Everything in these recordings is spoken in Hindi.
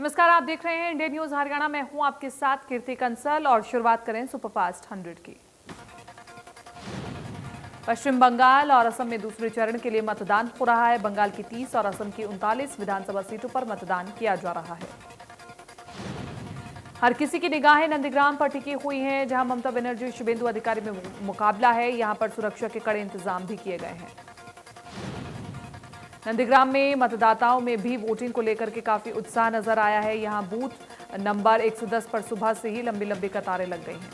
नमस्कार, आप देख रहे हैं इंडिया न्यूज हरियाणा। मैं हूं आपके साथ कीर्ति कंसल और शुरुआत करें सुपरफास्ट 100 की। पश्चिम बंगाल और असम में दूसरे चरण के लिए मतदान हो रहा है। बंगाल की 30 और असम की 39 विधानसभा सीटों पर मतदान किया जा रहा है। हर किसी की निगाहें नंदीग्राम पर टिकी हुई हैं, जहां ममता बनर्जी शुभेंदु अधिकारी में मुकाबला है। यहां पर सुरक्षा के कड़े इंतजाम भी किए गए हैं। नंदीग्राम में मतदाताओं में भी वोटिंग को लेकर के काफी उत्साह नजर आया है। यहां बूथ नंबर 110 पर सुबह से ही लंबी लंबी कतारें लग गई हैं।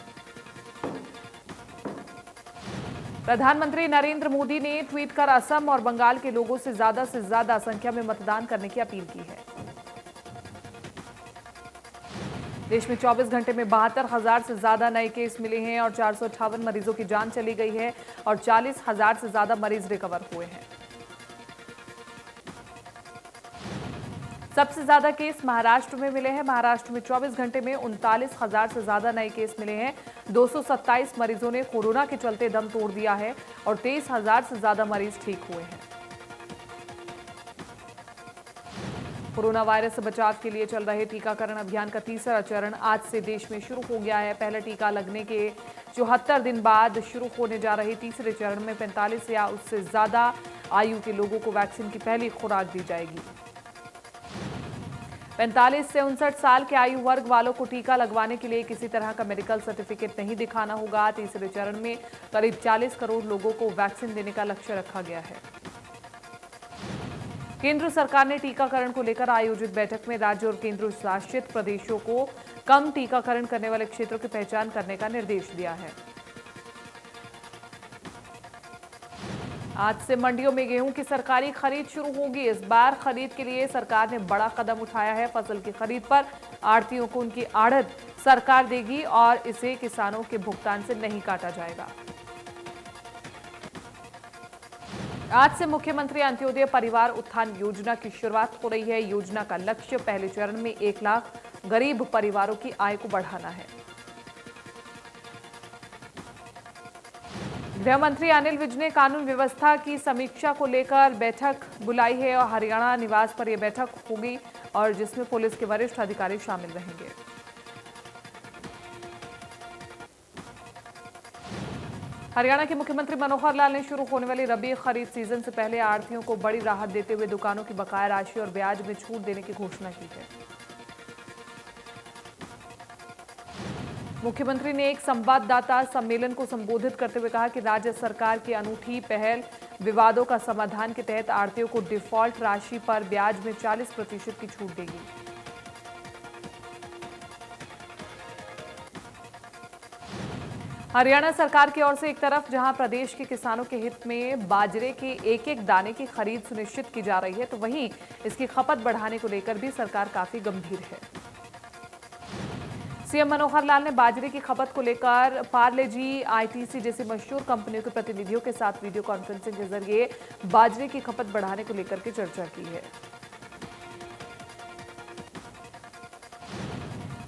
प्रधानमंत्री नरेंद्र मोदी ने ट्वीट कर असम और बंगाल के लोगों से ज्यादा संख्या में मतदान करने की अपील की है। देश में 24 घंटे में 72,000 से ज्यादा नए केस मिले हैं और 458 मरीजों की जान चली गई है और 40,000 से ज्यादा मरीज रिकवर हुए हैं। सबसे ज्यादा केस महाराष्ट्र में मिले हैं। महाराष्ट्र में 24 घंटे में 39,000 से ज्यादा नए केस मिले हैं। 227 मरीजों ने कोरोना के चलते दम तोड़ दिया है और 23,000 से ज्यादा मरीज ठीक हुए हैं। कोरोना वायरस से बचाव के लिए चल रहे टीकाकरण अभियान का तीसरा चरण आज से देश में शुरू हो गया है। पहला टीका लगने के 74 दिन बाद शुरू होने जा रहे तीसरे चरण में 45 या उससे ज्यादा आयु के लोगों को वैक्सीन की पहली खुराक दी जाएगी। 45 से 59 साल के आयु वर्ग वालों को टीका लगवाने के लिए किसी तरह का मेडिकल सर्टिफिकेट नहीं दिखाना होगा। तीसरे चरण में करीब 40 करोड़ लोगों को वैक्सीन देने का लक्ष्य रखा गया है। केंद्र सरकार ने टीकाकरण को लेकर आयोजित बैठक में राज्य और केंद्र शासित प्रदेशों को कम टीकाकरण करने वाले क्षेत्रों की पहचान करने का निर्देश दिया है। आज से मंडियों में गेहूं की सरकारी खरीद शुरू होगी। इस बार खरीद के लिए सरकार ने बड़ा कदम उठाया है। फसल की खरीद पर आढ़तियों को उनकी आढ़त सरकार देगी और इसे किसानों के भुगतान से नहीं काटा जाएगा। आज से मुख्यमंत्री अंत्योदय परिवार उत्थान योजना की शुरुआत हो रही है। योजना का लक्ष्य पहले चरण में 1 लाख गरीब परिवारों की आय को बढ़ाना है। गृह मंत्री अनिल विज ने कानून व्यवस्था की समीक्षा को लेकर बैठक बुलाई है और हरियाणा निवास पर यह बैठक होगी और जिसमें पुलिस के वरिष्ठ अधिकारी शामिल रहेंगे। हरियाणा के मुख्यमंत्री मनोहर लाल ने शुरू होने वाली रबी खरीद सीजन से पहले आढ़तियों को बड़ी राहत देते हुए दुकानों की बकाया राशि और ब्याज में छूट देने की घोषणा की है। मुख्यमंत्री ने एक संवाददाता सम्मेलन को संबोधित करते हुए कहा कि राज्य सरकार की अनूठी पहल विवादों का समाधान के तहत आढ़तियों को डिफॉल्ट राशि पर ब्याज में 40% की छूट देगी। हरियाणा सरकार की ओर से एक तरफ जहां प्रदेश के किसानों के हित में बाजरे के एक एक दाने की खरीद सुनिश्चित की जा रही है, तो वहीं इसकी खपत बढ़ाने को लेकर भी सरकार काफी गंभीर है। सीएम मनोहर लाल ने बाजरे की खपत को लेकर पार्ले जी, आईटीसी जैसी मशहूर कंपनियों के प्रतिनिधियों के साथ वीडियो कॉन्फ्रेंसिंग के जरिए बाजरे की खपत बढ़ाने को लेकर के चर्चा की है।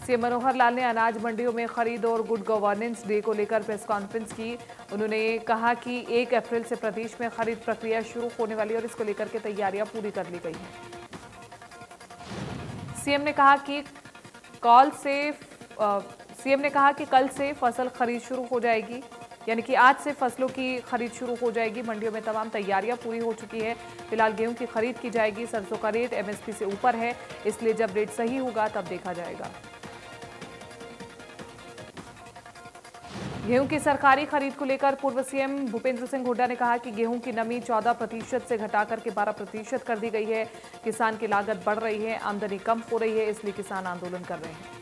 सीएम मनोहर लाल ने अनाज मंडियों में खरीद और गुड गवर्नेंस डे को लेकर प्रेस कॉन्फ्रेंस की। उन्होंने कहा कि 1 अप्रैल से प्रदेश में खरीद प्रक्रिया शुरू होने वाली और इसको लेकर के तैयारियां पूरी कर ली गई हैं। सीएम ने कहा कि कल से फसल खरीद शुरू हो जाएगी, यानी कि आज से फसलों की खरीद शुरू हो जाएगी। मंडियों में तमाम तैयारियां पूरी हो चुकी है। फिलहाल गेहूं की खरीद की जाएगी। सरसों का रेट एमएसपी से ऊपर है, इसलिए जब रेट सही होगा तब देखा जाएगा। गेहूं की सरकारी खरीद को लेकर पूर्व सीएम भूपेंद्र सिंह हुड्डा ने कहा कि गेहूं की नमी 14% से घटाकर के 12% कर दी गई है। किसान की लागत बढ़ रही है, आमदनी कम हो रही है, इसलिए किसान आंदोलन कर रहे हैं।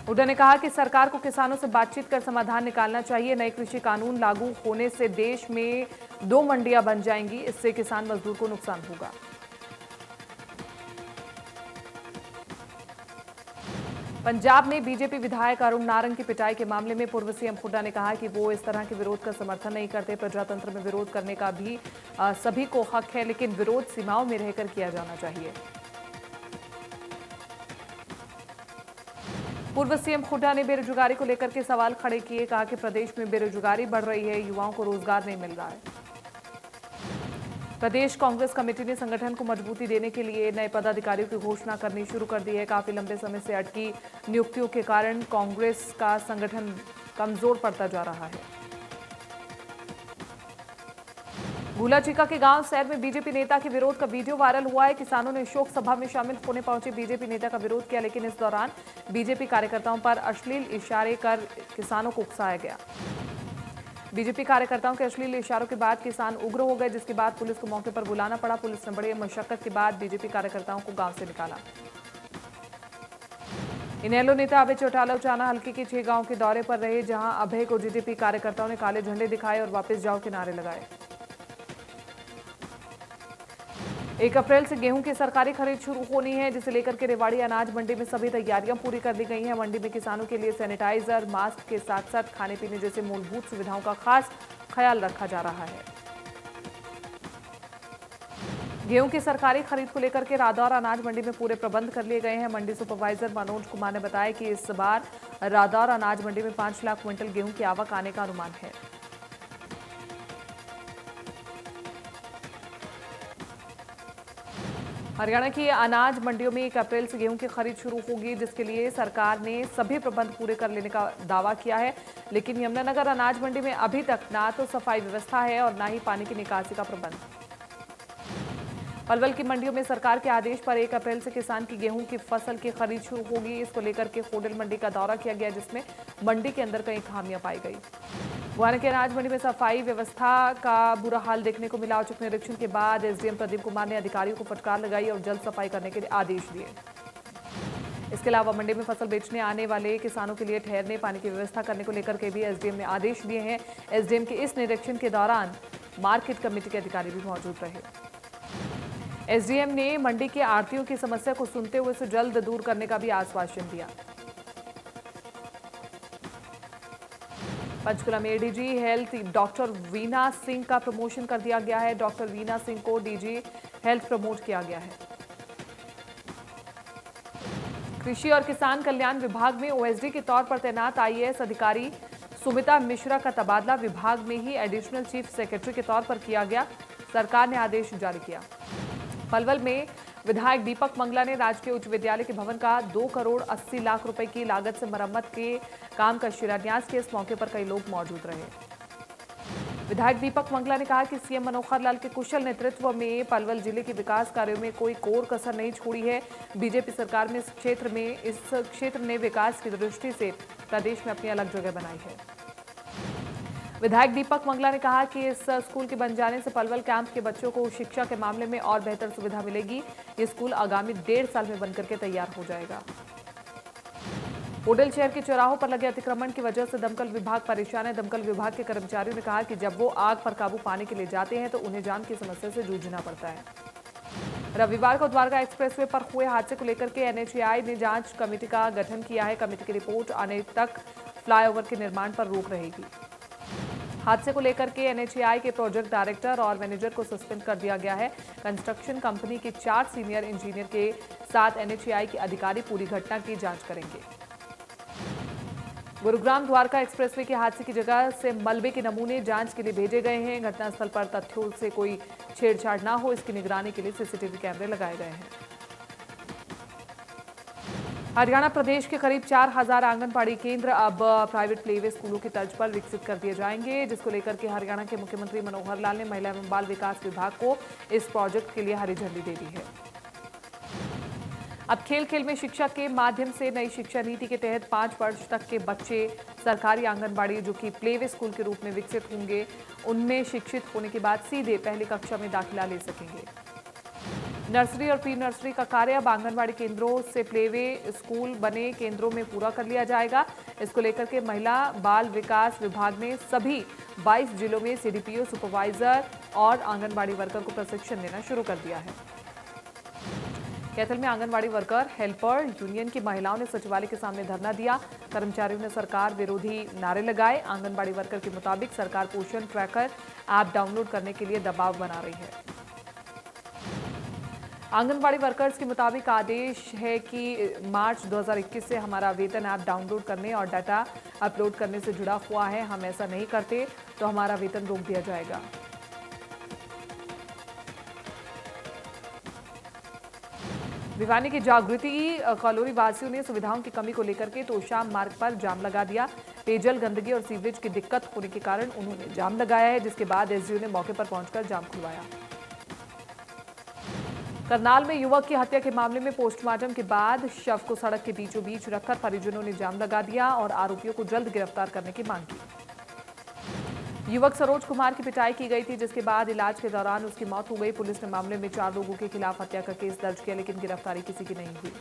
हुड्डा ने कहा कि सरकार को किसानों से बातचीत कर समाधान निकालना चाहिए। नए कृषि कानून लागू होने से देश में 2 मंडियां बन जाएंगी, इससे किसान मजदूर को नुकसान होगा। पंजाब में बीजेपी विधायक अरुण नारंग की पिटाई के मामले में पूर्व सीएम हुड्डा ने कहा कि वो इस तरह के विरोध का समर्थन नहीं करते। प्रजातंत्र में विरोध करने का भी सभी को हक है, लेकिन विरोध सीमाओं में रहकर किया जाना चाहिए। पूर्व सीएम हुड्डा ने बेरोजगारी को लेकर के सवाल खड़े किए, कहा कि प्रदेश में बेरोजगारी बढ़ रही है, युवाओं को रोजगार नहीं मिल रहा है। प्रदेश कांग्रेस कमेटी ने संगठन को मजबूती देने के लिए नए पदाधिकारियों की घोषणा करनी शुरू कर दी है। काफी लंबे समय से अटकी नियुक्तियों के कारण कांग्रेस का संगठन कमजोर पड़ता जा रहा है। भूलाचीका के गांव सैर में बीजेपी नेता के विरोध का वीडियो वायरल हुआ है। किसानों ने शोक सभा में शामिल होने पहुंचे बीजेपी नेता का विरोध किया, लेकिन इस दौरान बीजेपी कार्यकर्ताओं पर अश्लील इशारे कर किसानों को उकसाया गया। बीजेपी कार्यकर्ताओं के अश्लील इशारों के बाद किसान उग्र हो गए, जिसके बाद पुलिस को मौके पर बुलाना पड़ा। पुलिस ने बड़ी मशक्कत के बाद बीजेपी कार्यकर्ताओं को गांव से निकाला। इनेलो नेता अभय चौटाला उचाना हल्के के 6 गांव के दौरे पर रहे, जहां अभय को बीजेपी कार्यकर्ताओं ने काले झंडे दिखाए और वापस जाओ के नारे लगाए। 1 अप्रैल से गेहूं की सरकारी खरीद शुरू होनी है, जिसे लेकर के रेवाड़ी अनाज मंडी में सभी तैयारियां पूरी कर ली गई हैं। मंडी में किसानों के लिए सैनिटाइजर, मास्क के साथ साथ खाने पीने जैसे मूलभूत सुविधाओं का खास ख्याल रखा जा रहा है। गेहूं की सरकारी खरीद को लेकर के रादौर अनाज मंडी में पूरे प्रबंध कर लिए गए हैं। मंडी सुपरवाइजर मनोज कुमार ने बताया कि इस बार रादौर अनाज मंडी में 5 लाख क्विंटल गेहूं की आवक आने का अनुमान है। हरियाणा की अनाज मंडियों में 1 अप्रैल से गेहूं की खरीद शुरू होगी, जिसके लिए सरकार ने सभी प्रबंध पूरे कर लेने का दावा किया है। लेकिन यमुनानगर अनाज मंडी में अभी तक ना तो सफाई व्यवस्था है और ना ही पानी की निकासी का प्रबंध। पलवल की मंडियों में सरकार के आदेश पर 1 अप्रैल से किसान की गेहूं की फसल की खरीद शुरू होगी। इसको लेकर के होडल मंडी का दौरा किया गया, जिसमें मंडी के अंदर कई खामियां पाई गई। गुआना के अनाज मंडी में सफाई व्यवस्था का बुरा हाल देखने को मिला। औचक निरीक्षण के बाद एसडीएम प्रदीप कुमार ने अधिकारियों को फटकार लगाई और जल्द सफाई करने के आदेश दिए। इसके अलावा मंडी में फसल बेचने आने वाले किसानों के लिए ठहरने, पानी की व्यवस्था करने को लेकर के भी एसडीएम ने आदेश दिए हैं। एसडीएम के इस निरीक्षण के दौरान मार्केट कमेटी के अधिकारी भी मौजूद रहे। एसडीएम ने मंडी के आढ़तियों की समस्या को सुनते हुए इसे जल्द दूर करने का भी आश्वासन दिया। पंचकुला में ADG health doctor Veena Singh का प्रमोशन कर दिया गया है। डॉक्टर वीना सिंह को डीजी हेल्थ प्रमोट किया गया है। कृषि और किसान कल्याण विभाग में ओएसडी के तौर पर तैनात आईएएस अधिकारी सुमिता मिश्रा का तबादला विभाग में ही एडिशनल चीफ सेक्रेटरी के तौर पर किया गया। सरकार ने आदेश जारी किया। पलवल में विधायक दीपक मंगला ने राजकीय उच्च विद्यालय के भवन का 2 करोड़ 80 लाख रुपए की लागत से मरम्मत के काम का शिलान्यास किया। इस मौके पर कई लोग मौजूद रहे। विधायक दीपक मंगला ने कहा कि सीएम मनोहर लाल के कुशल नेतृत्व में पलवल जिले के विकास कार्यों में कोई कोर कसर नहीं छोड़ी है। बीजेपी सरकार में इस क्षेत्र ने विकास की दृष्टि से प्रदेश में अपनी अलग जगह बनाई है। विधायक दीपक मंगला ने कहा कि इस स्कूल के बन जाने से पलवल कैंप के बच्चों को शिक्षा के मामले में और बेहतर सुविधा मिलेगी। ये स्कूल आगामी 1.5 साल में बनकर के तैयार हो जाएगा। होडल शहर के चौराहों पर लगे अतिक्रमण की वजह से दमकल विभाग परेशान है। दमकल विभाग के कर्मचारियों ने कहा कि जब वो आग पर काबू पाने के लिए जाते हैं तो उन्हें जान की समस्या से जूझना पड़ता है। रविवार को द्वारका एक्सप्रेसवे पर हुए हादसे को लेकर के एनएचएआई ने जांच कमेटी का गठन किया है। कमेटी की रिपोर्ट आने तक फ्लाईओवर के निर्माण पर रोक रहेगी। हादसे को लेकर के एनएचएआई के प्रोजेक्ट डायरेक्टर और मैनेजर को सस्पेंड कर दिया गया है। कंस्ट्रक्शन कंपनी के 4 सीनियर इंजीनियर के साथ एनएचएआई के अधिकारी पूरी घटना की जांच करेंगे। गुरुग्राम द्वारका एक्सप्रेसवे के हादसे की जगह से मलबे के नमूने जांच के लिए भेजे गए हैं। घटनास्थल पर तथ्यों से कोई छेड़छाड़ न हो, इसकी निगरानी के लिए सीसीटीवी कैमरे लगाए गए हैं। हरियाणा प्रदेश के करीब 4000 आंगनबाड़ी केंद्र अब प्राइवेट प्लेवे स्कूलों की तर्ज पर विकसित कर दिए जाएंगे, जिसको लेकर के हरियाणा के मुख्यमंत्री मनोहर लाल ने महिला एवं बाल विकास विभाग को इस प्रोजेक्ट के लिए हरी झंडी दे दी है। अब खेल खेल में शिक्षा के माध्यम से नई शिक्षा नीति के तहत 5 वर्ष तक के बच्चे सरकारी आंगनबाड़ी जो कि प्लेवे स्कूल के रूप में विकसित होंगे, उनमें शिक्षित होने के बाद सीधे पहली कक्षा में दाखिला ले सकेंगे। नर्सरी और प्री नर्सरी का कार्य अब आंगनबाड़ी केंद्रों से प्लेवे स्कूल बने केंद्रों में पूरा कर लिया जाएगा। इसको लेकर के महिला बाल विकास विभाग ने सभी 22 जिलों में सीडीपीओ, सुपरवाइजर और आंगनबाड़ी वर्कर को प्रशिक्षण देना शुरू कर दिया है। कैथल में आंगनबाड़ी वर्कर हेल्पर यूनियन की महिलाओं ने सचिवालय के सामने धरना दिया। कर्मचारियों ने सरकार विरोधी नारे लगाए। आंगनबाड़ी वर्कर के मुताबिक सरकार पोषण ट्रैकर ऐप डाउनलोड करने के लिए दबाव बना रही है। आंगनबाड़ी वर्कर्स के मुताबिक आदेश है कि मार्च 2021 से हमारा वेतन ऐप डाउनलोड करने और डाटा अपलोड करने से जुड़ा हुआ है। हम ऐसा नहीं करते तो हमारा वेतन रोक दिया जाएगा। भिवानी की जागृति कॉलोनी वासियों ने सुविधाओं की कमी को लेकर के तोशाम मार्ग पर जाम लगा दिया। पेयजल, गंदगी और सीवरेज की दिक्कत होने के कारण उन्होंने जाम लगाया है, जिसके बाद एसडीओ ने मौके पर पहुंचकर जाम खुलवाया। करनाल में युवक की हत्या के मामले में पोस्टमार्टम के बाद शव को सड़क के बीचों बीच रखकर परिजनों ने जाम लगा दिया और आरोपियों को जल्द गिरफ्तार करने की मांग की। युवक सरोज कुमार की पिटाई की गई थी, जिसके बाद इलाज के दौरान उसकी मौत हो गई। पुलिस ने मामले में 4 लोगों के खिलाफ हत्या का केस दर्ज किया, लेकिन गिरफ्तारी किसी की नहीं हुई।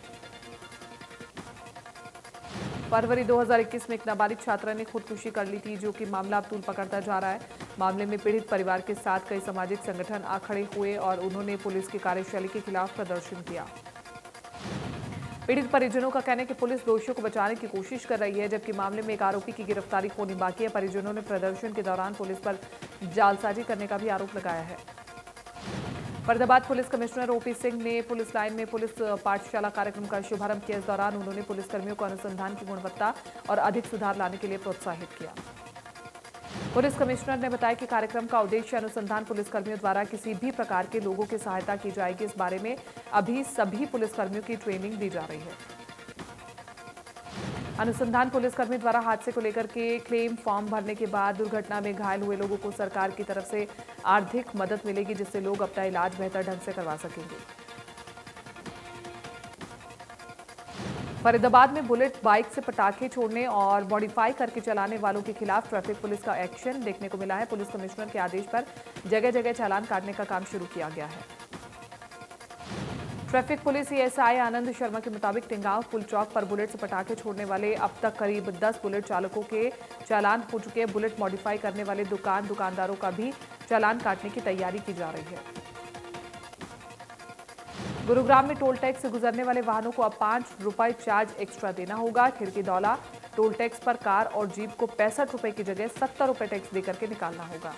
फरवरी 2021 में एक नाबालिग छात्रा ने खुदकुशी कर ली थी, जो कि मामला अब तूल पकड़ता जा रहा है। मामले में पीड़ित परिवार के साथ कई सामाजिक संगठन आ खड़े हुए और उन्होंने पुलिस की कार्यशैली के खिलाफ प्रदर्शन किया। पीड़ित परिजनों का कहना है कि पुलिस दोषियों को बचाने की कोशिश कर रही है, जबकि मामले में एक आरोपी की गिरफ्तारी होनी बाकी है। परिजनों ने प्रदर्शन के दौरान पुलिस पर जालसाजी करने का भी आरोप लगाया है। Faridabad police commissioner OP Singh ने पुलिस लाइन में पुलिस पाठशाला कार्यक्रम का शुभारंभ किया। इस दौरान उन्होंने पुलिसकर्मियों को अनुसंधान की गुणवत्ता और अधिक सुधार लाने के लिए प्रोत्साहित किया। पुलिस कमिश्नर ने बताया कि कार्यक्रम का उद्देश्य अनुसंधान पुलिसकर्मियों द्वारा किसी भी प्रकार के लोगों की सहायता की जाएगी, इस बारे में अभी सभी पुलिसकर्मियों की ट्रेनिंग दी जा रही है। अनुसंधान पुलिसकर्मी द्वारा हादसे को लेकर के क्लेम फॉर्म भरने के बाद दुर्घटना में घायल हुए लोगों को सरकार की तरफ से आर्थिक मदद मिलेगी, जिससे लोग अपना इलाज बेहतर ढंग से करवा सकेंगे। फरीदाबाद में बुलेट बाइक से पटाखे छोड़ने और मॉडिफाई करके चलाने वालों के खिलाफ ट्रैफिक पुलिस का एक्शन देखने को मिला है। पुलिस कमिश्नर के आदेश पर जगह जगह चालान काटने का काम शुरू किया गया है। Traffic police ASI Anand Sharma के मुताबिक टिंगांव पुल चौक पर बुलेट से पटाखे छोड़ने वाले अब तक करीब 10 बुलेट चालकों के चालान हो चुके हैं। बुलेट मॉडिफाई करने वाले दुकानदारों का भी चालान काटने की तैयारी की जा रही है। गुरुग्राम में टोल टैक्स से गुजरने वाले वाहनों को अब 5 रुपए चार्ज एक्स्ट्रा देना होगा। खिड़कीदौला टोल टैक्स पर कार और जीप को 65 रुपए की जगह 70 रुपए टैक्स देकर के निकालना होगा।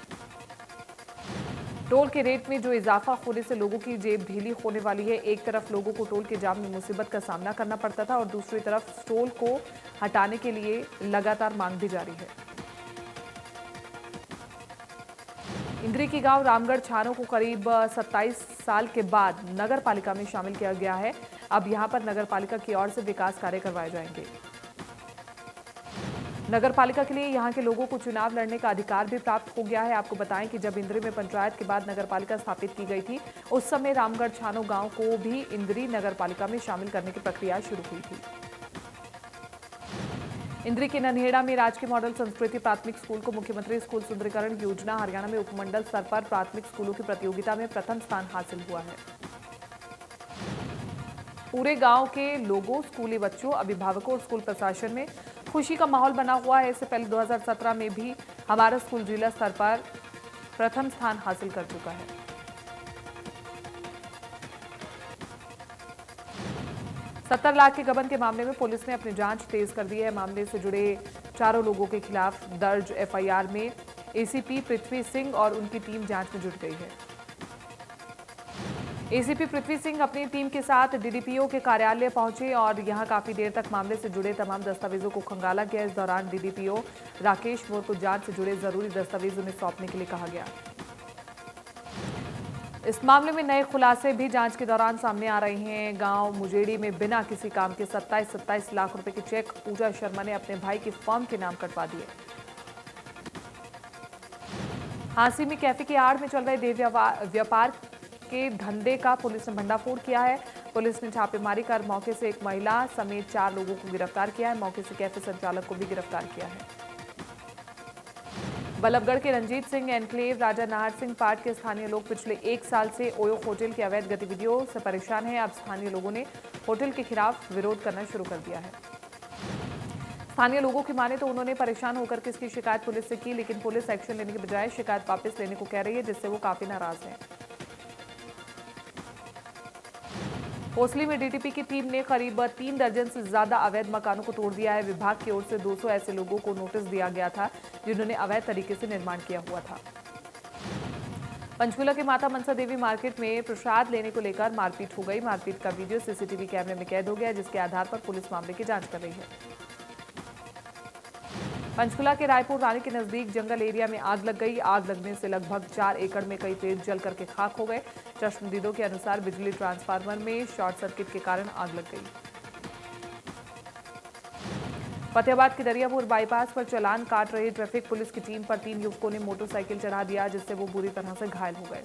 टोल के रेट में जो इजाफा होने से लोगों की जेब ढीली होने वाली है। एक तरफ लोगों को टोल के जाम में मुसीबत का सामना करना पड़ता था और दूसरी तरफ टोल को हटाने के लिए लगातार मांग भी जारी है। इंद्री की गांव रामगढ़ छानो को करीब 27 साल के बाद नगर पालिका में शामिल किया गया है। अब यहां पर नगर पालिका की ओर से विकास कार्य करवाए जाएंगे। नगर पालिका के लिए यहां के लोगों को चुनाव लड़ने का अधिकार भी प्राप्त हो गया है। आपको बताएं कि जब इंद्री में पंचायत के बाद नगर पालिका स्थापित की गई थी, उस समय रामगढ़ छानो गांव को भी इंद्री नगर पालिका में शामिल करने की प्रक्रिया शुरू हुई थी। इंद्री के नन्हेड़ा में राजकीय मॉडल संस्कृति प्राथमिक स्कूल को मुख्यमंत्री स्कूल सुंदरीकरण योजना हरियाणा में उपमंडल स्तर पर प्राथमिक स्कूलों की प्रतियोगिता में प्रथम स्थान हासिल हुआ है। पूरे गांव के लोगों, स्कूली बच्चों, अभिभावकों और स्कूल प्रशासन में खुशी का माहौल बना हुआ है। इससे पहले 2017 में भी हमारा स्कूल जिला स्तर पर प्रथम स्थान हासिल कर चुका है। $70 लाख के गबन के मामले में पुलिस ने अपनी जांच तेज कर दी है। मामले से जुड़े 4 लोगों के खिलाफ दर्ज एफआईआर में एसीपी पृथ्वी सिंह और उनकी टीम जांच में जुट गई है। एसीपी पृथ्वी सिंह अपनी टीम के साथ डीडीपीओ के कार्यालय पहुंचे और यहां काफी देर तक मामले से जुड़े तमाम दस्तावेजों को खंगाला गया। इस दौरान डीडीपीओ राकेश मोर को जांच से जुड़े जरूरी दस्तावेज उन्हें सौंपने के लिए कहा गया। इस मामले में नए खुलासे भी जांच के दौरान सामने आ रहे हैं। गांव मुजेड़ी में बिना किसी काम के 27 लाख रुपए के चेक पूजा शर्मा ने अपने भाई की फर्म के नाम कटवा दिए। हांसी में कैफे की आड़ में चल रहे देह व्यापार के धंधे का पुलिस ने भंडाफोड़ किया है। पुलिस ने छापेमारी कर मौके से एक महिला समेत 4 लोगों को गिरफ्तार किया है। मौके से कैफे संचालक को भी गिरफ्तार किया है। बल्लभगढ़ के रंजीत सिंह एनक्लेव राजा नाहर सिंह पार्क के स्थानीय लोग पिछले 1 साल से ओयो होटल की अवैध गतिविधियों से परेशान हैं। अब स्थानीय लोगों ने होटल के खिलाफ विरोध करना शुरू कर दिया है। स्थानीय लोगों की माने तो उन्होंने परेशान होकर के इसकी शिकायत पुलिस से की, लेकिन पुलिस एक्शन लेने के बजाय शिकायत वापस लेने को कह रही है, जिससे वो काफी नाराज हैं। कोसली में डीटीपी की टीम ने करीब 3 दर्जन से ज्यादा अवैध मकानों को तोड़ दिया है। विभाग की ओर से 200 ऐसे लोगों को नोटिस दिया गया था जिन्होंने अवैध तरीके से निर्माण किया हुआ था। पंचकूला के माता मनसा देवी मार्केट में प्रसाद लेने को लेकर मारपीट हो गई। मारपीट का वीडियो सीसीटीवी कैमरे में कैद हो गया, जिसके आधार पर पुलिस मामले की जांच कर रही है। पंचकूला के रायपुर रानी के नजदीक जंगल एरिया में आग लग गई। आग लगने से लगभग 4 एकड़ में कई पेड़ जल करके खाक हो गए। चश्मदीदों के अनुसार बिजली ट्रांसफार्मर में शॉर्ट सर्किट के कारण आग लग गई। फतेहाबाद के दरियापुर बाईपास पर चालान काट रही ट्रैफिक पुलिस की टीम पर 3 युवकों ने मोटरसाइकिल चढ़ा दिया, जिससे वो बुरी तरह से घायल हो गए।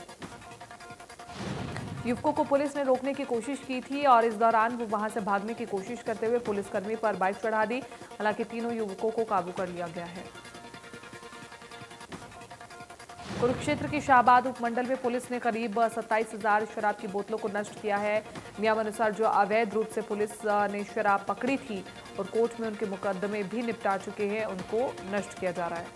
युवकों को पुलिस ने रोकने की कोशिश की थी और इस दौरान वो वहां से भागने की कोशिश करते हुए पुलिसकर्मी पर बाइक चढ़ा दी। हालांकि तीनों युवकों को काबू कर लिया गया है। कुरुक्षेत्र की शाहबाद उपमंडल में पुलिस ने करीब 27,000 शराब की बोतलों को नष्ट किया है। नियमानुसार जो अवैध रूप से पुलिस ने शराब पकड़ी थी और कोर्ट में उनके मुकदमे भी निपटा चुके हैं, उनको नष्ट किया जा रहा है।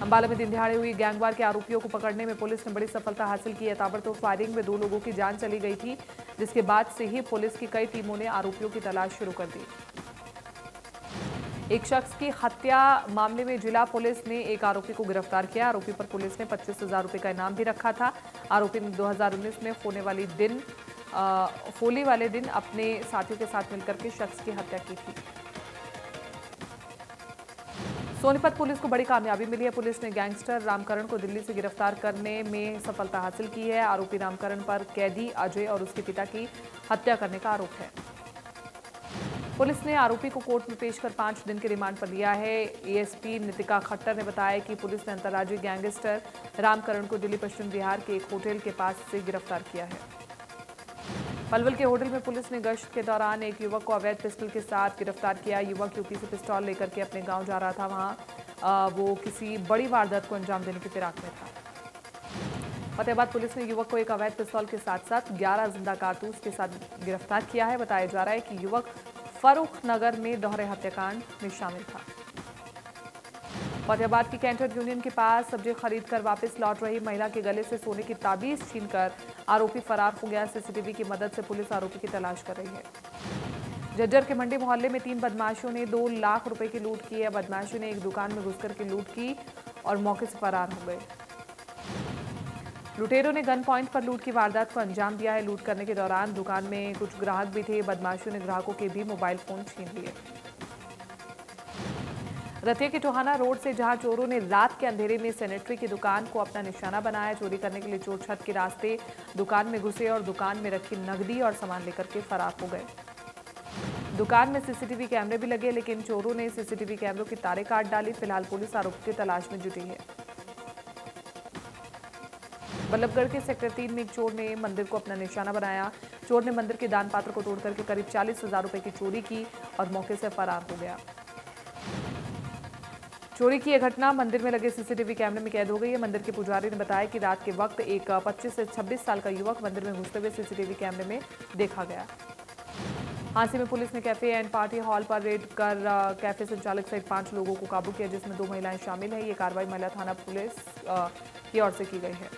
अंबाला में दिन दिहाड़े हुई गैंगवार के आरोपियों को पकड़ने में पुलिस ने बड़ी सफलता हासिल की है। ताबड़तोड़ फायरिंग में 2 लोगों की जान चली गई थी, जिसके बाद से ही पुलिस की कई टीमों ने आरोपियों की तलाश शुरू कर दी। एक शख्स की हत्या मामले में जिला पुलिस ने एक आरोपी को गिरफ्तार किया। आरोपी पर पुलिस ने 25,000 रुपए का इनाम भी रखा था। आरोपी ने 2019 में होली वाले दिन अपने साथियों के साथ मिलकर के शख्स की हत्या की थी। सोनीपत पुलिस को बड़ी कामयाबी मिली है। पुलिस ने गैंगस्टर रामकरण को दिल्ली से गिरफ्तार करने में सफलता हासिल की है। आरोपी रामकरण पर कैदी अजय और उसके पिता की हत्या करने का आरोप है। पुलिस ने आरोपी को कोर्ट में पेश कर 5 दिन के रिमांड पर लिया है। एएसपी नितिका खट्टर ने बताया कि पुलिस ने अंतर्राज्यीय गैंगस्टर रामकरण को दिल्ली पश्चिम बिहार के एक होटल के पास से गिरफ्तार किया है। पलवल के होटल में पुलिस ने गश्त के दौरान एक युवक को अवैध पिस्टल के साथ गिरफ्तार किया। युवक यूपी से पिस्तौल लेकर के अपने गांव जा रहा था। वहां वो किसी बड़ी वारदात को अंजाम देने की फिराक में था। फतेहाबाद पुलिस ने युवक को एक अवैध पिस्तौल के साथ साथ 11 जिंदा कारतूस के साथ गिरफ्तार किया है। बताया जा रहा है कि युवक फरूख नगर में दोहरे हत्याकांड में शामिल था। फतेहाबाद की कैंटर यूनियन के पास सब्जी खरीदकर वापस लौट रही महिला के गले से सोने की ताबीज छीनकर आरोपी फरार हो गया। सीसीटीवी की मदद से पुलिस आरोपी की तलाश कर रही है। झज्जर के मंडी मोहल्ले में 3 बदमाशों ने 2 लाख रुपए की लूट की है। बदमाशों ने एक दुकान में घुसकर के लूट की और मौके से फरार हो गए। लुटेरों ने गन पॉइंट पर लूट की वारदात को अंजाम दिया है। लूट करने के दौरान दुकान में कुछ ग्राहक भी थे। बदमाशों ने ग्राहकों के भी मोबाइल फोन छीन लिए। रतिया के टोहाना रोड से जहां चोरों ने रात के अंधेरे में सैनिटरी की दुकान को अपना निशाना बनाया। चोरी करने के लिए चोर छत के रास्ते दुकान में घुसे और दुकान में रखी नकदी और सामान लेकर के फरार हो गए। दुकान में सीसीटीवी कैमरे भी लगे, लेकिन चोरों ने सीसीटीवी कैमरों की तारें काट डाली। फिलहाल पुलिस आरोपी की तलाश में जुटी है। बल्लभगढ़ के सेक्टर 3 में एक चोर ने मंदिर को अपना निशाना बनाया। चोर ने मंदिर के दान पात्र को तोड़कर के करीब 40,000 रुपए की चोरी की और मौके से फरार हो गया। चोरी की यह घटना मंदिर में लगे सीसीटीवी कैमरे में कैद हो गई है। मंदिर के पुजारी ने बताया कि रात के वक्त एक 25 से 26 साल का युवक मंदिर में घुसते हुए सीसीटीवी कैमरे में देखा गया। हांसी में पुलिस ने कैफे एंड पार्टी हॉल पर रेड कर कैफे संचालक सहित 5 लोगों को काबू किया, जिसमें 2 महिलाएं शामिल हैं। ये कार्रवाई महिला थाना पुलिस की ओर से की गई है।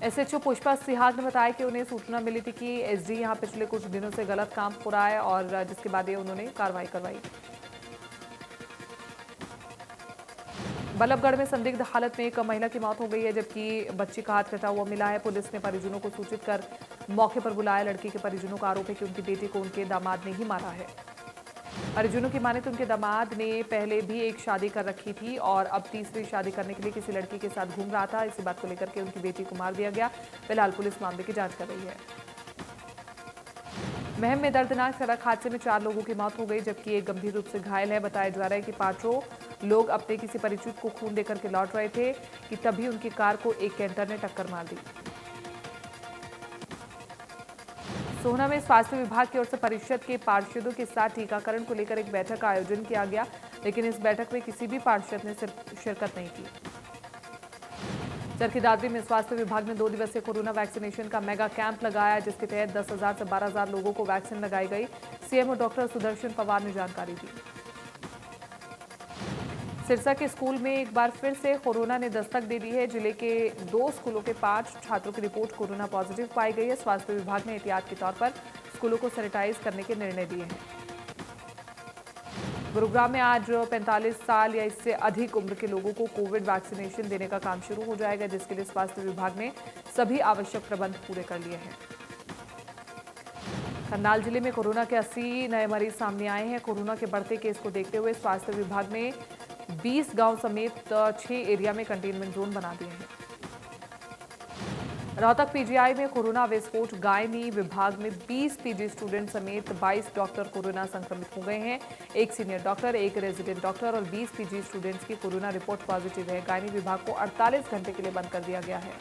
एसएचओ पुष्पा सिहाग ने बताया कि उन्हें सूचना मिली थी कि एसडी यहां पिछले कुछ दिनों से गलत काम हो रहा है और जिसके बाद ये उन्होंने कार्रवाई करवाई। बल्लभगढ़ में संदिग्ध हालत में एक महिला की मौत हो गई है, जबकि बच्ची का हाथ कटा हुआ मिला है। पुलिस ने परिजनों को सूचित कर मौके पर बुलाया। लड़की के परिजनों का आरोप है कि उनकी बेटी को उनके दामाद ने ही मारा है। परिजनों की माने तो उनके दामाद ने पहले भी एक शादी कर रखी थी और अब तीसरी शादी करने के लिए किसी लड़की के साथ घूम रहा था। इसी बात को लेकर के उनकी बेटी को मार दिया गया। फिलहाल पुलिस मामले की जांच कर रही है। महम में दर्दनाक सड़क हादसे में 4 लोगों की मौत हो गई, जबकि एक गंभीर रूप से घायल है। बताया जा रहा है कि 5 लोग अपने किसी परिचित को खून देकर के लौट रहे थे कि तभी उनकी कार को एक कैंटर ने टक्कर मार दी। सोहना में स्वास्थ्य विभाग की ओर से परिषद के पार्षदों के साथ टीकाकरण को लेकर एक बैठक का आयोजन किया गया, लेकिन इस बैठक में किसी भी पार्षद ने शिरकत नहीं की। चरखी दादरी में स्वास्थ्य विभाग ने 2 दिवसीय कोरोना वैक्सीनेशन का मेगा कैंप लगाया, जिसके तहत 10,000 से 12,000 लोगों को वैक्सीन लगाई गई। सीएमओ डॉक्टर सुदर्शन पवार ने जानकारी दी। सिरसा के स्कूल में एक बार फिर से कोरोना ने दस्तक दे दी है। जिले के 2 स्कूलों के 5 छात्रों की रिपोर्ट कोरोना पॉजिटिव पाई गई है। स्वास्थ्य विभाग ने एहतियात के तौर पर स्कूलों को सैनिटाइज करने के निर्णय दिए हैं। गुरुग्राम में आज 45 साल या इससे अधिक उम्र के लोगों को कोविड वैक्सीनेशन देने का काम शुरू हो जाएगा, जिसके लिए स्वास्थ्य विभाग ने सभी आवश्यक प्रबंध पूरे कर लिए हैं। करनाल जिले में कोरोना के 80 नए मरीज सामने आए हैं। कोरोना के बढ़ते केस को देखते हुए स्वास्थ्य विभाग ने 20 गांव समेत 6 एरिया में कंटेनमेंट जोन बना दिए हैं। रोहतक पीजीआई में कोरोना विस्फोट, गायनी विभाग में 20 पीजी स्टूडेंट समेत 22 डॉक्टर कोरोना संक्रमित हो गए हैं। एक सीनियर डॉक्टर, एक रेजिडेंट डॉक्टर और 20 पीजी स्टूडेंट्स की कोरोना रिपोर्ट पॉजिटिव है। गायनी विभाग को 48 घंटे के लिए बंद कर दिया गया है।